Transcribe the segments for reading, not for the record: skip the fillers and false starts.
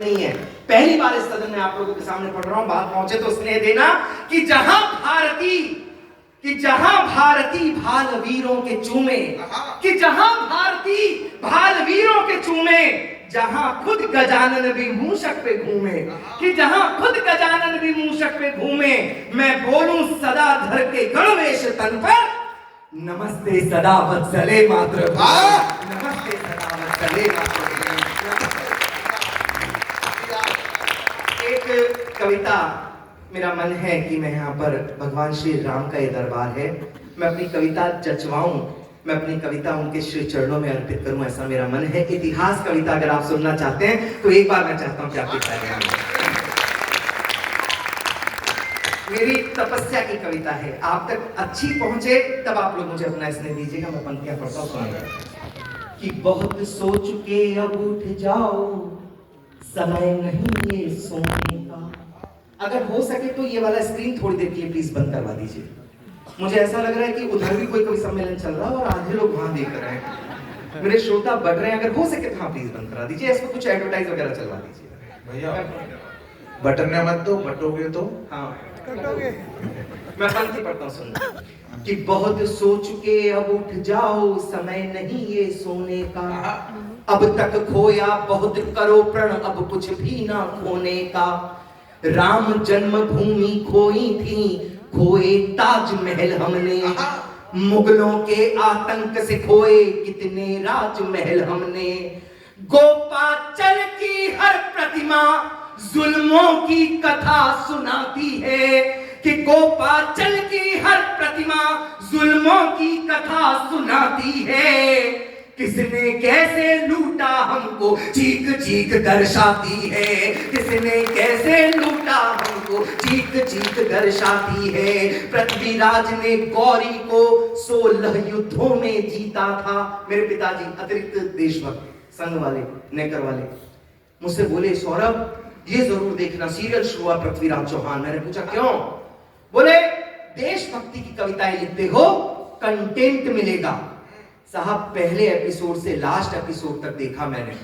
नहीं है। पहली बार इस सदन में आप लोगों के सामने पढ़ रहा हूं, बात पहुंचे तो स्नेह देना कि जहां भारती भाल वीरों के चूमे, कि जहां भारती भाल वीरों के चूमे, जहां खुद गजानन भी मूषक पे घूमे, कि जहां खुद गजानन भी मूषक पे घूमे, मैं बोलूं सदा धर के गणवेश तन पर, नमस्ते सदा वत्सले मातृभूमि, नमस्ते सदा वत्सले मातृभूमि। एक कविता, मेरा मन है कि मैं यहाँ पर भगवान श्री राम का ये दरबार है, मैं अपनी कविता जचवाऊं, मैं अपनी कविता उनके श्री चरणों में अर्पित करूं, ऐसा मेरा मन है। इतिहास कविता अगर आप सुनना चाहते हैं तो एक बार मैं चाहता हूं कि आप दिखाएं। मेरी तपस्या की कविता है, आप तक अच्छी पहुंचे तब आप लोग मुझे अपना स्नेह दीजिएगा। मैं पंक्तियां पढ़ता हूं कि बहुत सो चुके अब उठ जाओ, समय नहीं ये सोने का। अगर हो सके तो ये वाला स्क्रीन थोड़ी देर के लिए प्लीज बंद करवा दीजिए। मुझे ऐसा लग रहा है कि उधर भी कोई सम्मेलन चल रहा है और आधे लोग वहां देख रहे हैं, मेरे श्रोता बढ़ रहे हैं। अगर हो सके तो हाँ प्लीज बंद करा दीजिए, इसको कुछ एडवर्टाइज वगैरह चलवा दीजिए। भैया बटन मत दो, बटोगे तो हाँ मैं पंक्ति पढ़ता हूँ, सुनना कि बहुत सो चुके अब उठ जाओ, समय नहीं ये सोने का, अब तक खोया बहुत करो प्रण, अब कुछ भी ना खोने का। राम जन्मभूमि खोई थी, खोए ताजमहल हमने, मुगलों के आतंक से खोए कितने राजमहल हमने। गोपाचल की हर प्रतिमा जुल्मों की कथा सुनाती है, कि गोपाचल की हर प्रतिमा जुल्मों की कथा सुनाती है। किसने कैसे लूटा हमको चीख चीख दर्शाती है, किसने कैसे लूटा हमको चीख चीख दर्शाती है। पृथ्वीराज ने गौरी को 16 युद्धों में जीता था। मेरे पिताजी अतिरिक्त देशभक्त संघ वाले, नेकर वाले, मुझसे बोले सौरभ ये जरूर देखना, सीरियल शुरू हुआ पृथ्वीराज चौहान। मैंने पूछा क्यों? बोले देशभक्ति की कविताएं लिखते हो, कंटेंट मिलेगा। साहब पहले एपिसोड से लास्ट एपिसोड तक देखा मैंने,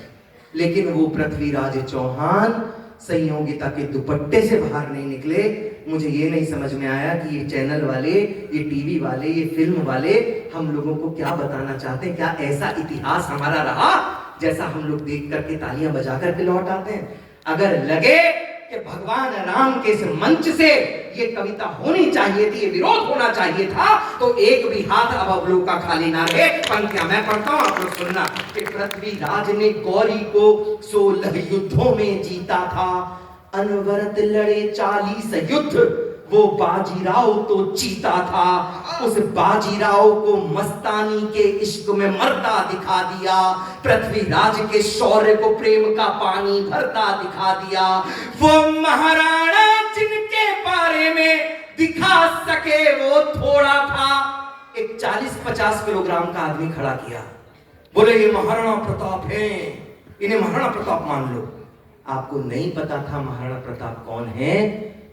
लेकिन वो पृथ्वीराज चौहान संयोगिता के दुपट्टे से बाहर नहीं निकले। मुझे ये नहीं समझ में आया कि ये चैनल वाले, ये टीवी वाले, ये फिल्म वाले हम लोगों को क्या बताना चाहते हैं। क्या ऐसा इतिहास हमारा रहा जैसा हम लोग देख करके तालियां बजा करके लौट आते हैं? अगर लगे कि भगवान राम के इस मंच से ये कविता होनी चाहिए थी, ये विरोध होना चाहिए था, तो एक भी हाथ अब अवलोक का खाली ना रहे। पंक्तियां मैं पढ़ता हूं, आप लोग सुनना कि पृथ्वीराज ने गौरी को 16 युद्धों में जीता था, अनवरत लड़े 40 युद्ध, वो बाजीराव तो चीता था। उस बाजीराव को मस्तानी के इश्क में मरता दिखा दिया, पृथ्वीराज के शौर्य को प्रेम का पानी भरता दिखा दिया। वो महाराणा जिनके बारे में दिखा सके वो थोड़ा था। एक 40-50 किलोग्राम का आदमी खड़ा किया, बोले ये महाराणा प्रताप हैं, इन्हें महाराणा प्रताप मान लो। आपको नहीं पता था महाराणा प्रताप कौन है,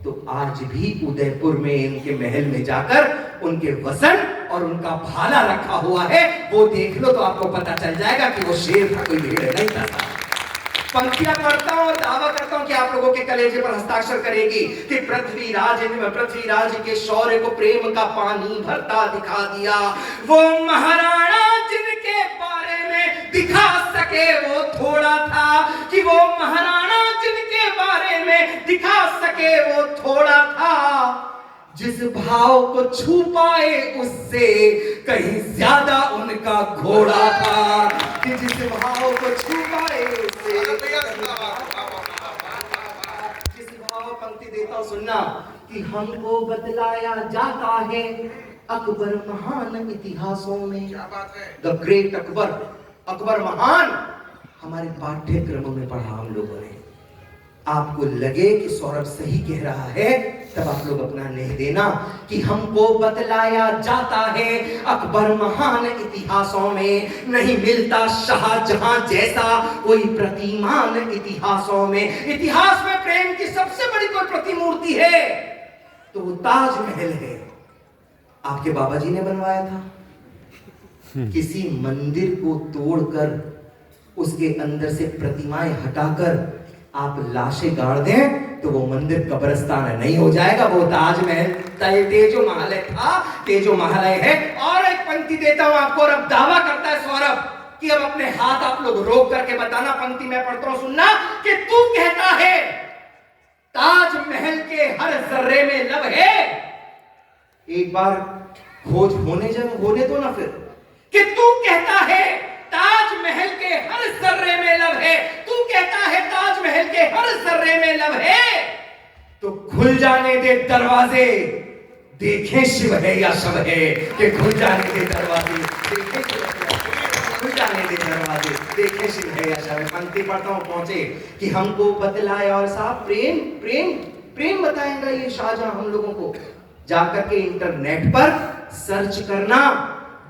तो आज भी उदयपुर में इनके महल में जाकर उनके वसन और उनका भाला रखा हुआ है, वो देख लो तो आपको पता चल जाएगा कि वो शेर था, कोई भेड़ नहीं था। पंक्तियां पढ़ता हूं और दावा करता हूं कि आप लोगों के कलेजे पर हस्ताक्षर करेगी कि पृथ्वीराज के शौर्य को प्रेम का पानी भरता दिखा दिया। वो महाराणा जिनके बारे में दिखा सके वो थोड़ा था, कि वो महाराणा जिनके बारे में दिखा सके वो थोड़ा था। जिस भाव को छू पाए उससे कहीं ज्यादा उनका घोड़ा था, कि जिस भाव को छू पाए उससे। जिस भाव पंक्ति देता हूं सुनना कि हमको बतलाया जाता है अकबर महान इतिहासों में। क्या बात है? द ग्रेट अकबर, अकबर महान हमारे पाठ्यक्रमों में पढ़ा हम लोगों ने। आपको लगे कि सौरभ सही कह रहा है तब आप लोग अपना नेह देना कि हमको बतलाया जाता है अकबर महान इतिहासों में, नहीं मिलता शाहजहां जैसा कोई प्रतिमान इतिहासों में। इतिहास में प्रेम की सबसे बड़ी कोई प्रतिमूर्ति है तो वो ताजमहल है। आपके बाबा जी ने बनवाया था, किसी मंदिर को तोड़कर उसके अंदर से प्रतिमाएं हटाकर आप लाशें गाड़ दें तो वो मंदिर कब्रिस्तान नहीं हो जाएगा, वो ताजमहल तेजो महल था, तेजो महल है। और एक पंक्ति देता हूं आपको, और अब दावा करता है सौरभ कि अब अपने हाथ आप लोग रोक करके बताना, पंक्ति मैं पढ़ता हूं सुनना, कि तू कहता है ताजमहल के हर जर्रे में लब है। एक बार खोज होने दो ना फिर, कि तू कहता है ताजमहल के हर जर्रे में लब है, तू कहता है ताजमहल के हर जर्रे में लब है, तो खुल जाने दे दरवाजे, देखें शिव है या शव है। कि खुल जाने दे दरवाजे, देखें शिव है, खुल जाने दे दरवाजे, देखें शिव है या शव है। पंक्ति पढ़ता हूं, पहुंचे कि हमको बतलाया, और साहब प्रेम प्रेम प्रेम बताएगा ये शाहजहां हम लोगों को। जाकर के इंटरनेट पर सर्च करना,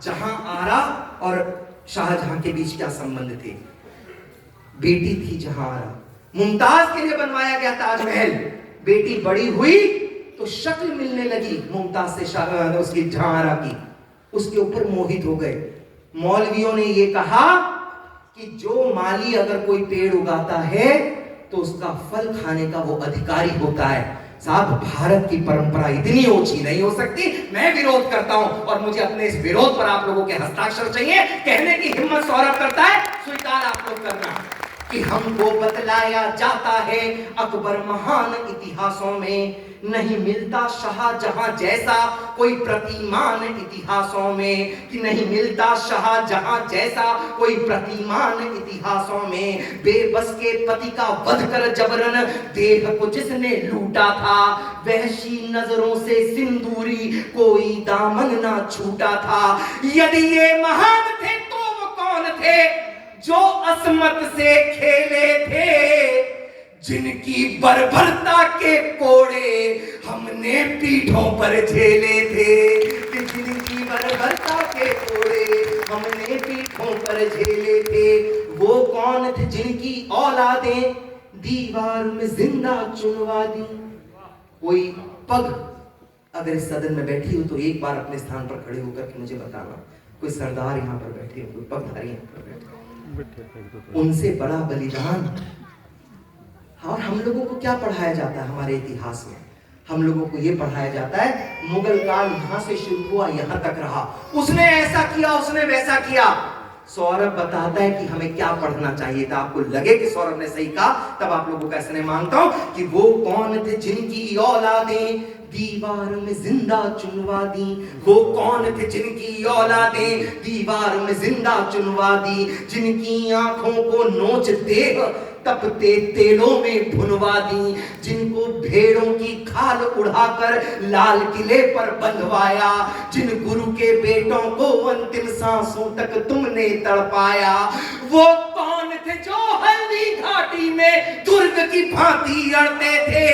जहां आरा और शाहजहां के बीच क्या संबंध थे। बेटी थी जहांआरा, मुमताज के लिए बनवाया गया ताजमहल। बेटी बड़ी हुई तो शक्ल मिलने लगी मुमताज से उसकी जहांआरा की, उसके ऊपर मोहित हो गए। मौलवियों ने यह कहा कि जो माली अगर कोई पेड़ उगाता है तो उसका फल खाने का वो अधिकारी होता है। साहब, भारत की परंपरा इतनी ऊंची नहीं हो सकती। मैं विरोध करता हूं और मुझे अपने इस विरोध पर आप लोगों के हस्ताक्षर चाहिए। कहने की हिम्मत सौरभ करता है, स्वीकार आप लोग करना कि हमको बतलाया जाता है अकबर महान इतिहासों में नहीं मिलता शाहजहां जैसा कोई प्रतिमान इतिहासों में, कि नहीं मिलता शाहजहां जैसा कोई प्रतिमान इतिहासों में। बेबस के पति का वध कर जबरन देह को जिसने लूटा था, वहशी नजरों से सिंदूरी कोई दामन ना छूटा था। यदि ये महान थे तो वो कौन थे जो असमत से खेले थे, जिनकी बर्बरता के कोड़े हमने पीठों पर झेले थे। कि जिनकी बर्बरता के कोड़े हमने पीठों पर झेले थे, वो कौन थे जिनकी औलादें दीवार में जिंदा चुनवा दी। कोई पग अगर इस सदन में बैठी हो तो एक बार अपने स्थान पर खड़े होकर के मुझे बताना, कोई सरदार यहाँ पर बैठे हो, कोई पगधारी यहाँ पर बैठे, उनसे बड़ा बलिदान। और हम लोगों को क्या पढ़ाया जाता है हमारे इतिहास में? हम लोगों को यह पढ़ाया जाता है मुगल काल यहां से शुरू हुआ यहां तक रहा, उसने ऐसा किया उसने वैसा किया। सौरभ बताता है कि हमें क्या पढ़ना चाहिए था। आपको लगे कि सौरभ ने सही कहा, तब आप लोगों का इसने मांगता हूं कि वो कौन थे जिनकी औलादें दीवार में जिंदा चुनवा दी। वो कौन थे जिनकी औलादें दीवार में जिंदा चुनवा दी, जिनकी आंखों को नोच देह तपते तेलों में भुनवा दी, जिनको भेड़ों की खाल उड़ाकर लाल किले पर बंधवाया, जिन गुरु के बेटों को अंतिम सांसों तक तुमने तड़पाया। वो कौन थे जो हल्दी घाटी में दुर्ग की भांति अड़ते थे,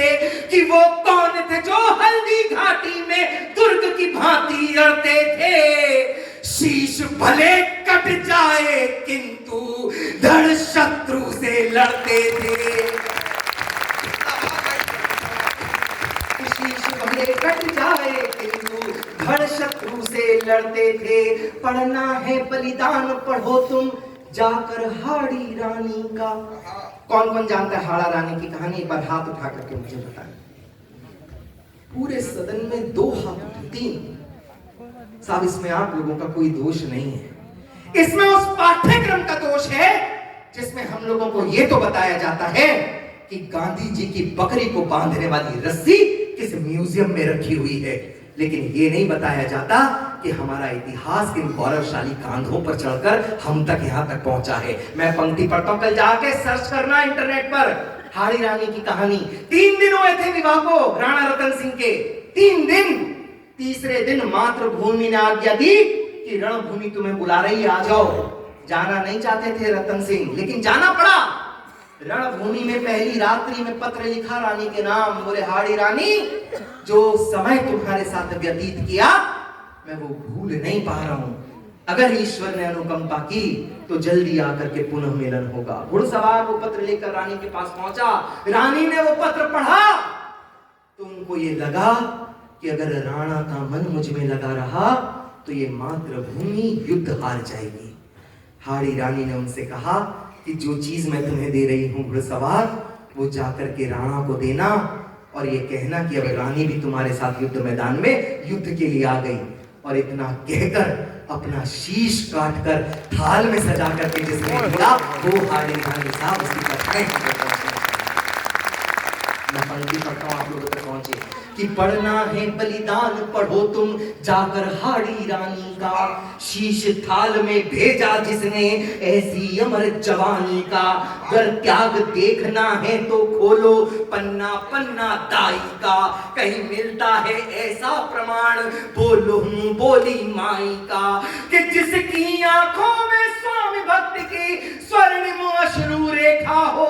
कि वो कौन थे जो हल्दी घाटी में दुर्ग की भांति अड़ते थे। शीश भले कट जाए किंतु धड़ शत्रु से लड़ते थे। शीश भले कट जाए किंतु धड़ शत्रु से लड़ते थे। पढ़ना है बलिदान पढ़ो तुम जाकर हाड़ी रानी का। कौन कौन जानता है हाड़ा रानी की कहानी? एक बार हाथ उठा करके मुझे बताएं। पूरे सदन में 2 हाथ उठे, 3। साहब, इसमें आप लोगों का कोई दोष नहीं है, इसमें उस पाठ्यक्रम का दोष है जिसमें हम लोगों को यह तो बताया जाता है कि गांधी जी की बकरी को बांधने वाली रस्सी किस म्यूजियम में रखी हुई है, लेकिन यह नहीं बताया जाता कि हमारा इतिहास किन गौरवशाली कांधों पर चढ़कर हम तक यहां तक पहुंचा है। मैं पंक्ति पढ़ता हूं, कल जाके सर्च करना इंटरनेट पर हाड़ी रानी की कहानी। 3 दिन हुए थे विवाह को राणा रतन सिंह के, 3 दिन। तीसरे दिन मातृभूमि ने आज्ञा दी कि रणभूमि तुम्हें बुला रही है, आ जाओ। जाना नहीं चाहते थे रतन सिंह, लेकिन जाना पड़ा। रणभूमि में पहली रात्रि में पत्र लिखा रानी के नाम। बोले, हाड़ी रानी, जो समय तुम्हारे साथ व्यतीत किया मैं वो भूल नहीं पा रहा हूं। अगर ईश्वर ने अनुकंपा की तो जल्दी आकर के पुनः मिलन होगा। घुड़सवार वो पत्र लेकर रानी के पास पहुंचा। रानी ने वो पत्र पढ़ा तो उनको ये लगा कि अगर राणा का मन मुझ में लगा रहा तो ये मातृभूमि युद्ध हार जाएगी। हाड़ी रानी ने उनसे कहा कि जो चीज मैं तुम्हें दे रही हूं घुड़सवार, वो जाकर के राणा को देना और ये कहना कि अब रानी भी तुम्हारे साथ युद्ध मैदान में युद्ध के लिए आ गई। और इतना कहकर अपना शीश काटकर थाल में सजा करके जिसने दिया वो हाड़ी रानी साहब उसकी कथाएं मैं पंक्ति पढ़ता हूँ, आप लोगों तक पहुंचे कि पढ़ना है बलिदान पढ़ो तुम जाकर हाड़ी रानी का, शीश थाल में भेजा जिसने ऐसी अमर जवानी का। अगर त्याग देखना है तो खोलो पन्ना पन्ना दाई का, कहीं मिलता है ऐसा प्रमाण बोलो बोली माई का कि जिसकी आंखों में स्वामी भक्त की स्वर्णिम अश्रु रेखा हो,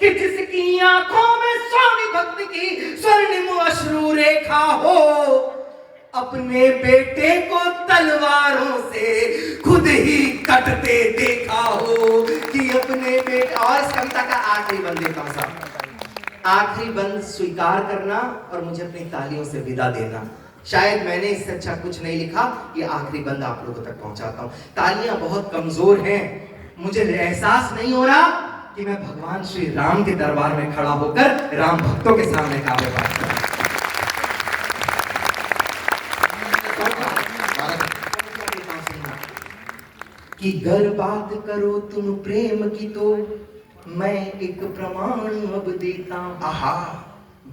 कि जिसकी आंखों में स्वामी भक्त की स्वर्णिम अश्रु रेखा हो, अपने बेटे को तलवारों से खुद ही कटते देखा हो, कि अपने बेटे। और इस कविता का आखिरी बंद देता हूं साहब, आखिरी बंद स्वीकार करना और मुझे अपनी तालियों से विदा देना। शायद मैंने इससे अच्छा कुछ नहीं लिखा, ये आखिरी बंद आप लोगों तक पहुंचाता हूं। तालियां बहुत कमजोर हैं, मुझे एहसास नहीं हो रहा कि मैं भगवान श्री राम के दरबार में खड़ा होकर राम भक्तों के सामने काव्य पाठ कर रहा हूं। कि गर बात करो तुम प्रेम की तो मैं एक प्रमाण अब देता हूं। आहा,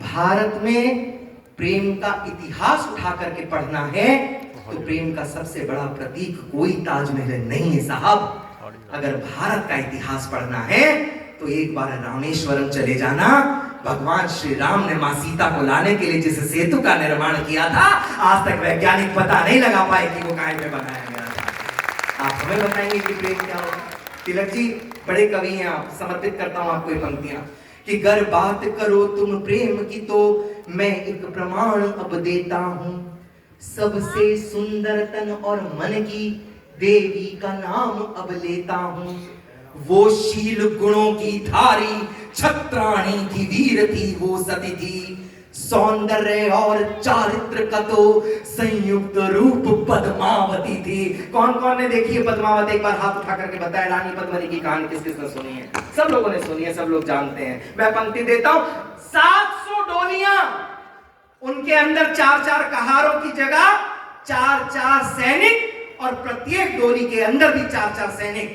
भारत में प्रेम का इतिहास उठा करके पढ़ना है तो प्रेम का सबसे बड़ा प्रतीक कोई ताजमहल नहीं है साहब। अगर भारत का इतिहास पढ़ना है तो एक बार रामेश्वरम चले जाना। भगवान श्री राम ने मां सीता को लाने के लिए जिस सेतु का निर्माण किया था, आज तक वैज्ञानिक पता नहीं लगा पाए कि वो काहे पे बनाया गया था। आप हमें बताएंगे कि प्रेम क्या होगा? तिलक जी बड़े कवि हैं, आप समर्पित करता हूं आपको ये पंक्तियां कि गर बात करो तुम प्रेम की तो मैं एक प्रमाण अब देता हूं, सबसे सुंदर तन और मन की देवी का नाम अब लेता हूं। वो शील गुणों की धारी छत्राणी थी, वीर थी वो सती थी, सौंदर्य और चारित्र का तो संयुक्त रूप पद्मावती थी। कौन कौन ने देखी है पद्मावती? एक बार हाथ उठा करके बताया। रानी पद्मिनी की कहानी किस किस ने सुनी है? सब लोगों ने सुनी है, सब लोग जानते हैं। मैं पंक्ति देता हूं, 700 डोलियां, उनके अंदर 4-4 कहारों की जगह 4-4 सैनिक, और प्रत्येक डोली के अंदर भी 4-4 सैनिक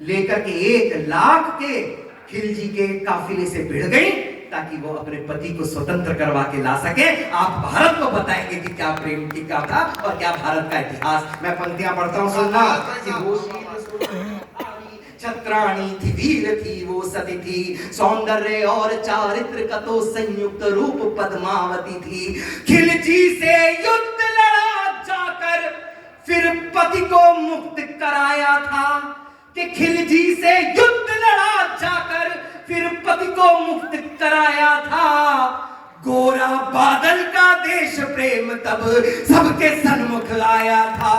लेकर के 1 लाख के खिलजी के काफिले से भिड़ गई ताकि वो अपने पति को स्वतंत्र करवा के ला सके। आप भारत को बताएंगे कि क्या प्रेम की क्या था और क्या भारत का इतिहास। मैं पंक्तियां पढ़ता हूं, सुनना कि वो छत्राणी थी, वीर थी वो सती थी, सौंदर्य और चारित्र का तो संयुक्त रूप पद्मावती थी। खिलजी से युद्ध लड़ा जाकर फिर पति को मुक्त कराया था, कि खिलजी से युद्ध लड़ा जाकर फिर पति को मुक्त कराया था। गोरा बादल का देश प्रेम तब सबके सन्मुख आया था,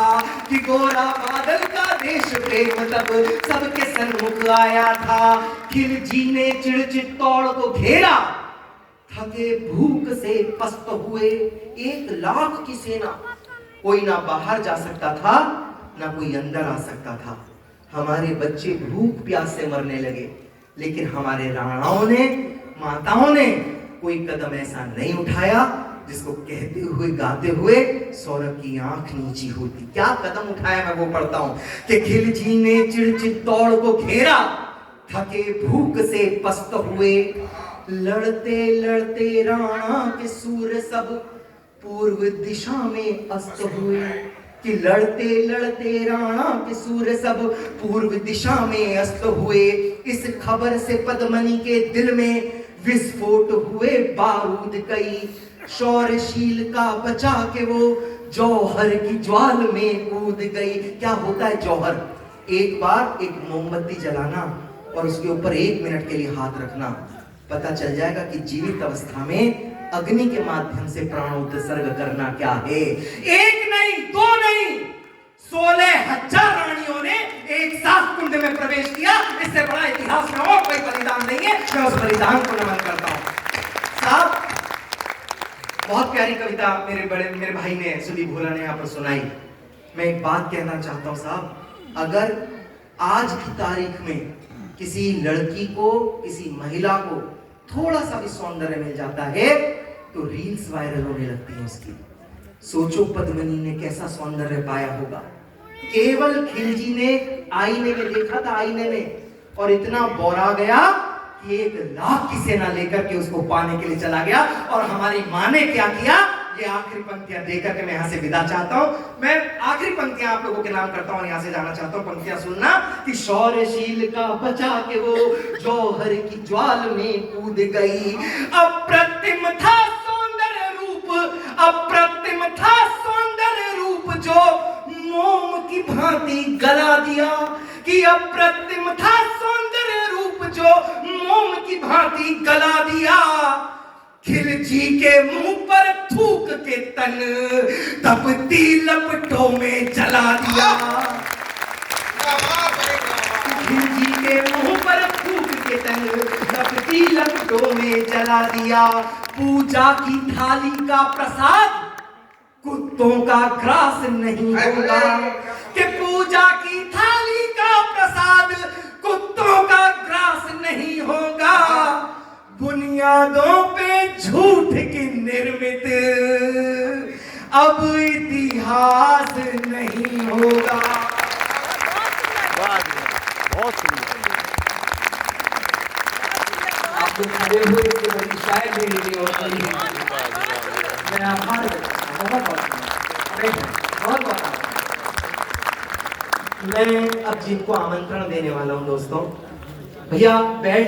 कि गोरा बादल का देश प्रेम तब सबके सन्मुख आया था। खिलजी ने चिड़चित्तौड़ को घेरा, थके भूख से पस्त हुए 1 लाख की सेना। कोई ना बाहर जा सकता था, ना कोई अंदर आ सकता था। हमारे बच्चे भूख प्यास से मरने लगे, लेकिन हमारे राणाओं ने, माताओं ने कोई कदम ऐसा नहीं उठाया जिसको कहते हुए गाते हुए सौरभ की आंख नीची होती। क्या कदम उठाया मैं वो पढ़ता हूं कि खिलजी ने चिड़चित्तौड़ को घेरा, थके भूख से पस्त हुए, लड़ते लड़ते राणा के सूर सब पूर्व दिशा में अस्त हुए, कि लड़ते लड़ते राणा के सूर सब पूर्व दिशा में अस्त हुए। इस खबर से पद्मिनी के दिल में विस्फोट हुए बारूद कई, शौर्यशील का बचा के वो जौहर की ज्वाल में कूद गई। क्या होता है जौहर? एक बार एक मोमबत्ती जलाना और उसके ऊपर 1 मिनट के लिए हाथ रखना, पता चल जाएगा कि जीवित अवस्था में अग्नि के माध्यम से प्राण उत्सर्ग करना क्या है। 1 नहीं 2 नहीं, 16,000 रानियों ने एक साथ कुंड में प्रवेश किया। इससे बड़ा इतिहास में और कोई बलिदान नहीं है। मैं उस बलिदान को नमन करता हूं साहब। बहुत प्यारी कविता मेरे भाई ने, सुदीप भोला ने यहाँ पर सुनाई। मैं एक बात कहना चाहता हूं साहब, अगर आज की तारीख में किसी लड़की को, किसी महिला को थोड़ा सा भी सौंदर्य मिल जाता है तो रील्स वायरल होने लगती हैं उसकी। सोचो पद्मिनी ने कैसा सौंदर्य पाया होगा। केवल खिलजी ने आईने में देखा था, आईने में, और इतना बौरा गया कि 1 लाख की सेना लेकर के उसको पाने के लिए चला गया। और हमारी माँ ने क्या किया, ये आखिरी पंक्तियां देकर के मैं यहां से विदा चाहता हूं। मैं आखिरी पंक्तियां आप लोगों के नाम करता हूं, यहां से जाना चाहता हूं। पंक्तियां सुनना कि शौर्यशील का बचा के वो जौहर की ज्वाल में कूद गई। अप्रतिम था सौंदर्य रूप, अप्रतिम था सौंदर्य रूप जो मोम की भांति गला दिया। कि अप्रतिम था सौंदर्य रूप जो मोम की भांति गला दिया। खिलजी के मुंह पर थूक के तन तपती लपटों में जला दिया। खिलजी के मुंह पर थूक के तन तपती लपटों में जला दिया। पूजा की थाली का प्रसाद कुत्तों का ग्रास नहीं होगा। कि पूजा की थाली का प्रसाद कुत्तों का ग्रास नहीं होगा। बुनियादों पे झूठ की निर्मित अब इतिहास नहीं होगा। बहुत सुंदर। आप लोग खड़े हुए इससे बड़ी शायद भी नहीं होती। मेरा आभार बहुत बहुत मैं अब जिनको आमंत्रण देने वाला हूं दोस्तों, भैया बैठ जाए।